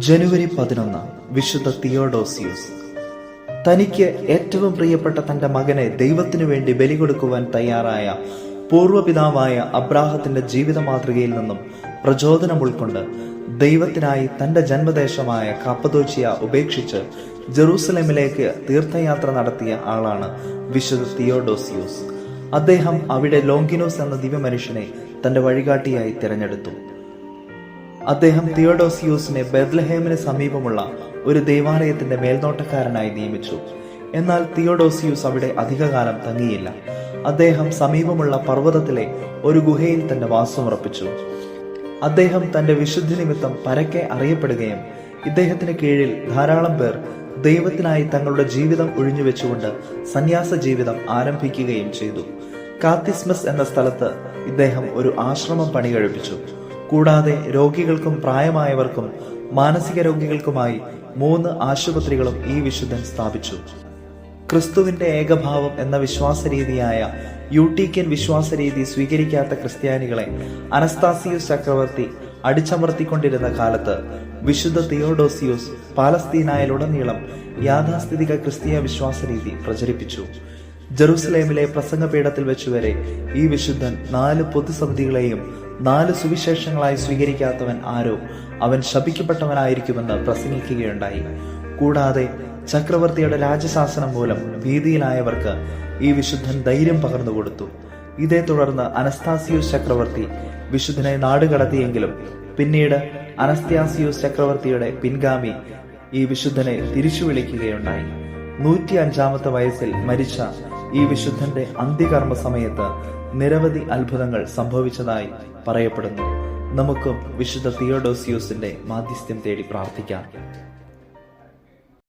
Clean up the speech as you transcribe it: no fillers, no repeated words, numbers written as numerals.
ജനുവരി 11 വിശുദ്ധ തിയോഡോസിയൂസ്. തനിക്ക് ഏറ്റവും പ്രിയപ്പെട്ട തന്റെ മകനെ ദൈവത്തിനു വേണ്ടി ബലി കൊടുക്കുവാൻ തയ്യാറായ പൂർവ്വപിതാവായ അബ്രാഹത്തിന്റെ ജീവിത മാതൃകയിൽ നിന്നും പ്രചോദനം ഉൾക്കൊണ്ട് ദൈവത്തിനായി തന്റെ ജന്മദേശമായ കപ്പദോച്ചിയ ഉപേക്ഷിച്ച് ജെറൂസലേമിലേക്ക് തീർത്ഥയാത്ര നടത്തിയ ആളാണ് വിശുദ്ധ തിയോഡോസിയൂസ്. അദ്ദേഹം അവിടെ ലോങ്കിനോസ് എന്ന ദിവ്യമനുഷ്യനെ തന്റെ വഴികാട്ടിയായി തിരഞ്ഞെടുത്തു. അദ്ദേഹം തിയോഡോസിയൂസിനെ ബെത്ലഹേമിന് സമീപമുള്ള ഒരു ദേവാലയത്തിന്റെ മേൽനോട്ടക്കാരനായി നിയമിച്ചു. എന്നാൽ തിയോഡോസിയൂസ് അവിടെ അധികകാലം തങ്ങിയില്ല. അദ്ദേഹം സമീപമുള്ള പർവ്വതത്തിലെ ഒരു ഗുഹയിൽ തന്റെ വാസമുറപ്പിച്ചു. അദ്ദേഹം തന്റെ വിശുദ്ധി നിമിത്തം പരക്കെ അറിയപ്പെടുകയും ഇദ്ദേഹത്തിന് കീഴിൽ ധാരാളം പേർ ദൈവത്തിനായി തങ്ങളുടെ ജീവിതം ഒഴിഞ്ഞുവെച്ചുകൊണ്ട് സന്യാസ ജീവിതം ആരംഭിക്കുകയും ചെയ്തു. കാത്തിസ്മസ് എന്ന സ്ഥലത്ത് ഇദ്ദേഹം ഒരു ആശ്രമം പണികഴിപ്പിച്ചു. കൂടാതെ രോഗികൾക്കും പ്രായമായവർക്കും മാനസിക രോഗികൾക്കുമായി 3 ആശുപത്രികളും ഈ വിശുദ്ധൻ സ്ഥാപിച്ചു. ക്രിസ്തുവിന്റെ ഏകഭാവം എന്ന വിശ്വാസരീതിയായ യൂട്ടീക്യൻ വിശ്വാസരീതി സ്വീകരിക്കാത്ത ക്രിസ്ത്യാനികളെ അനസ്താസിയൂസ് ചക്രവർത്തി അടിച്ചമർത്തിക്കൊണ്ടിരുന്ന കാലത്ത് വിശുദ്ധ തിയോഡോസിയൂസ് പാലസ്തീനായിലുടനീളം യാഥാസ്ഥിതിക ക്രിസ്തീയ വിശ്വാസരീതി പ്രചരിപ്പിച്ചു. ജെറുസലേമിലെ പ്രസംഗപീഠത്തിൽ വെച്ചുവരെ ഈ വിശുദ്ധൻ 4 പൊതുസമിതികളെയും 4 സുവിശേഷങ്ങളായി സ്വീകരിക്കാത്തവൻ ആരോ അവൻ ശപിക്കപ്പെട്ടവനായിരിക്കുമെന്ന് പ്രസംഗിക്കുകയുണ്ടായി. കൂടാതെ ചക്രവർത്തിയുടെ രാജശാസനം മൂലം ഭീതിയിലായവർക്ക് ഈ വിശുദ്ധൻ ധൈര്യം പകർന്നുകൊടുത്തു. ഇതേ തുടർന്ന് അനസ്താസിയൂസ് ചക്രവർത്തി വിശുദ്ധനെ നാടുകടത്തിയെങ്കിലും പിന്നീട് അനസ്താസിയൂസ് ചക്രവർത്തിയുടെ പിൻഗാമി ഈ വിശുദ്ധനെ തിരിച്ചു വിളിക്കുകയുണ്ടായി. 105-ാമത്തെ വയസ്സിൽ മരിച്ച ഈ വിശുദ്ധന്റെ അന്ത്യകർമ്മ സമയത്ത് നിരവധി അത്ഭുതങ്ങൾ സംഭവിച്ചതായി പറയപ്പെടുന്നു. നമുക്കും വിശുദ്ധ തിയോഡോസിയൂസിന്റെ മാധ്യസ്ഥ്യം തേടി പ്രാർത്ഥിക്കാം.